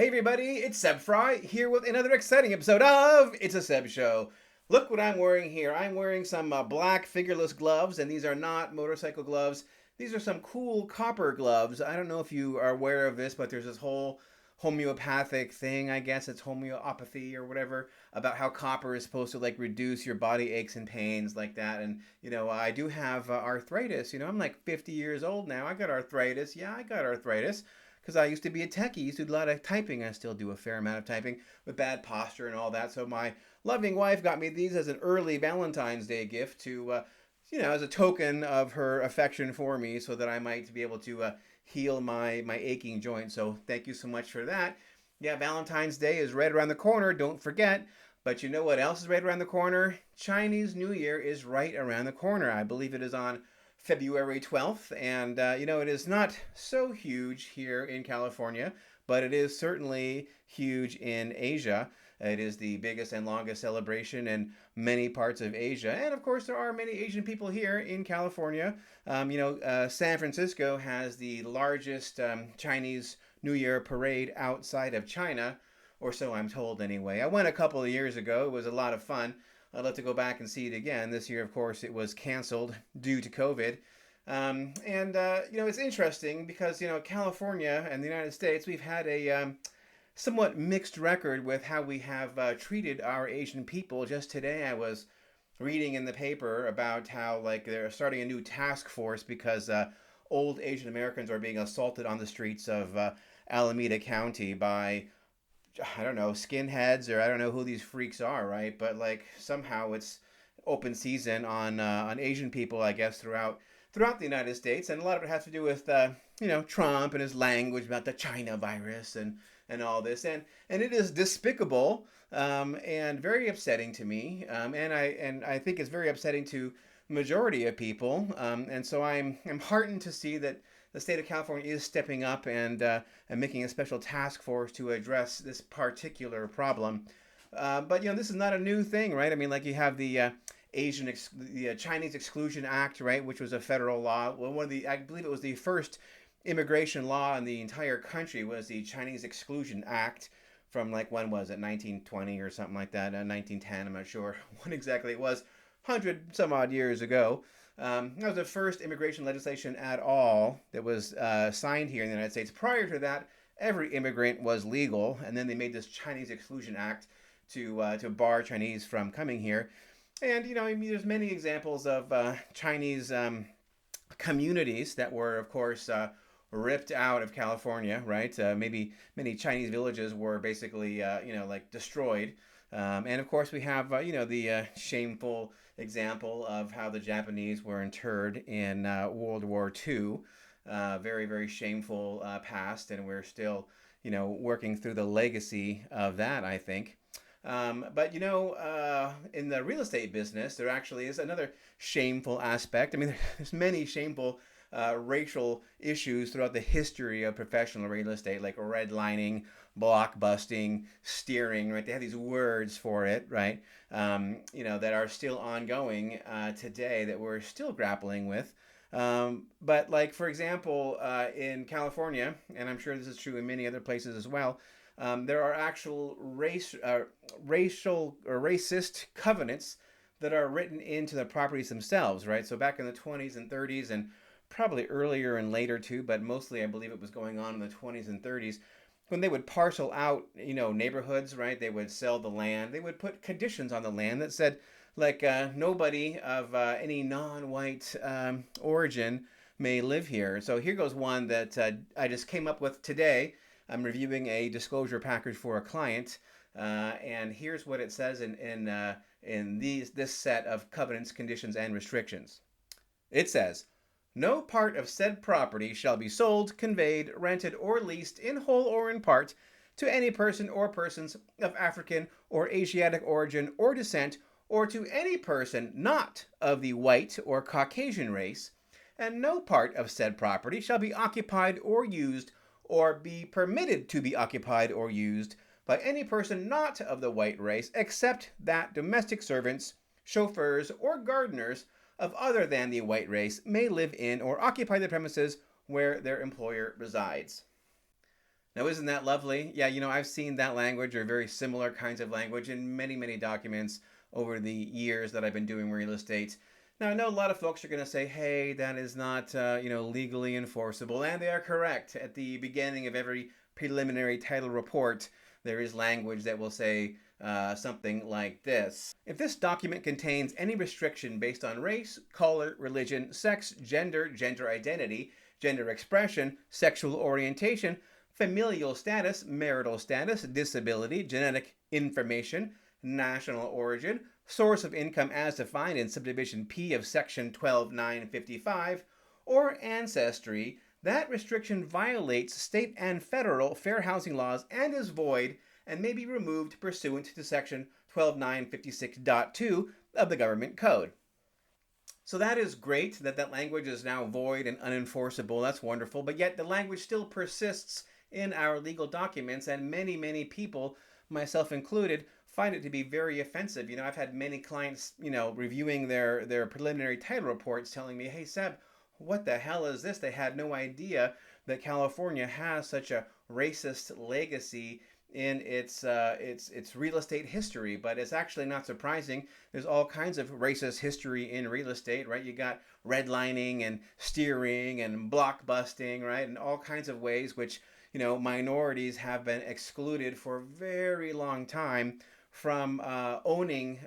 Hey everybody, it's Seb Frey here with another exciting episode of It's a Seb Show. Look what I'm wearing here. I'm wearing some black fingerless gloves, and these are not motorcycle gloves. These are some cool copper gloves. I don't know if you are aware of this, but there's this whole homeopathic thing, I guess it's homeopathy or whatever, about how copper is supposed to like reduce your body aches and pains like that. And I do have arthritis. I'm like 50 years old now. I got arthritis. Yeah, I got arthritis because I used to be a techie, used to do a lot of typing. I still do a fair amount of typing with bad posture and all that. So my loving wife got me these as an early Valentine's Day gift to, as a token of her affection for me, so that I might be able to heal my aching joint. So thank you so much for that. Yeah, Valentine's Day is right around the corner. Don't forget. But you know what else is right around the corner? Chinese New Year is right around the corner. I believe it is on February 12th, and it is not so huge here in California, but it is certainly huge in Asia. It is the biggest and longest celebration in many parts of Asia, and of course there are many Asian people here in California. San Francisco has the largest Chinese New Year parade outside of China, or so I'm told anyway. I went a couple of years ago. It was a lot of fun. I'd love to go back and see it again. This year, of course, it was canceled due to COVID. It's interesting because, California and the United States, we've had a somewhat mixed record with how we have treated our Asian people. Just today, I was reading in the paper about how, like, they're starting a new task force because old Asian Americans are being assaulted on the streets of Alameda County by, I don't know, skinheads, or I don't know who these freaks are, right? But like somehow it's open season on Asian people, I guess, throughout the United States, and a lot of it has to do with Trump and his language about the China virus and all this, and it is despicable and very upsetting to me, and I think it's very upsetting to majority of people, and so I'm heartened to see that the state of California is stepping up and making a special task force to address this particular problem. But this is not a new thing, right? I mean, like, you have the Chinese Exclusion Act, right, which was a federal law. Well, I believe it was the first immigration law in the entire country was the Chinese Exclusion Act from, like, when was it, 1920 or something like that, 1910, I'm not sure when exactly it was, 100 some odd years ago. That was the first immigration legislation at all that was signed here in the United States. Prior to that, every immigrant was legal, and then they made this Chinese Exclusion Act to bar Chinese from coming here. And there's many examples of Chinese communities that were, of course, ripped out of California, right? Maybe many Chinese villages were basically, destroyed. And of course, we have, the shameful example of how the Japanese were interred in World War II. Very, very shameful past, and we're still, working through the legacy of that, I think. But in the real estate business, there actually is another shameful aspect. I mean, there's many shameful racial issues throughout the history of professional real estate, like redlining, blockbusting, steering, right? They have these words for it, right? That are still ongoing today, that we're still grappling with. But like, for example, in California, and I'm sure this is true in many other places as well, there are actual racial or racist covenants that are written into the properties themselves, right? So back in the 20s and 30s, and probably earlier and later too, but mostly I believe it was going on in the 20s and 30s, when they would parcel out, neighborhoods, right? They would sell the land. They would put conditions on the land that said, like, nobody of any non-white origin may live here. So here goes one that I just came up with today. I'm reviewing a disclosure package for a client, and here's what it says in this set of covenants, conditions, and restrictions. It says, no part of said property shall be sold, conveyed, rented, or leased in whole or in part to any person or persons of African or Asiatic origin or descent, or to any person not of the white or Caucasian race, and no part of said property shall be occupied or used or be permitted to be occupied or used by any person not of the white race, except that domestic servants, chauffeurs, or gardeners of other than the white race may live in or occupy the premises where their employer resides. Now, isn't that lovely? Yeah, I've seen that language or very similar kinds of language in many, many documents over the years that I've been doing real estate. Now, I know a lot of folks are going to say, hey, that is not, legally enforceable. And they are correct. At the beginning of every preliminary title report, there is language that will say something like this. If this document contains any restriction based on race, color, religion, sex, gender identity, gender expression, sexual orientation, familial status, marital status, disability, genetic information, national origin, source of income as defined in subdivision P of section 12955, or ancestry, that restriction violates state and federal fair housing laws and is void and may be removed pursuant to section 12956.2 of the Government Code. So that is great that that language is now void and unenforceable. That's wonderful. But yet the language still persists in our legal documents, and many, many people, myself included, find it to be very offensive. I've had many clients, reviewing their preliminary title reports telling me, hey, Seb, what the hell is this? They had no idea that California has such a racist legacy in its real estate history. But it's actually not surprising. There's all kinds of racist history in real estate, right? You got redlining and steering and blockbusting, right? And all kinds of ways which minorities have been excluded for a very long time from owning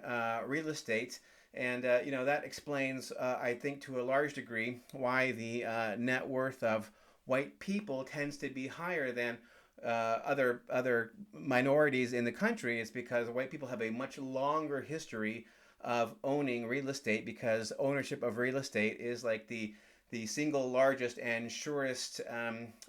real estate. And, that explains, I think, to a large degree why the net worth of white people tends to be higher than other minorities in the country. Is because white people have a much longer history of owning real estate, because ownership of real estate is like the single largest and surest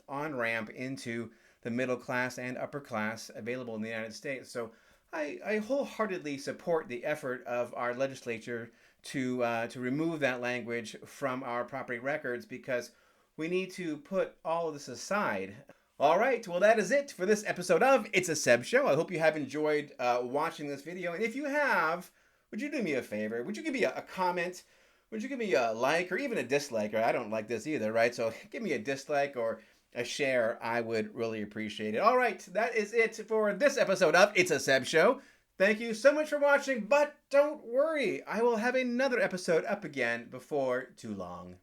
on-ramp into the middle class and upper class available in the United States. So I wholeheartedly support the effort of our legislature to remove that language from our property records, because we need to put all of this aside. All right, well, that is it for this episode of It's a Seb Show. I hope you have enjoyed watching this video. And if you have, would you do me a favor? Would you give me a comment? Would you give me a like or even a dislike? Or I don't like this either, right? So give me a dislike or a share. I would really appreciate it. All right, that is it for this episode of It's a Seb Show. Thank you so much for watching, but don't worry. I will have another episode up again before too long.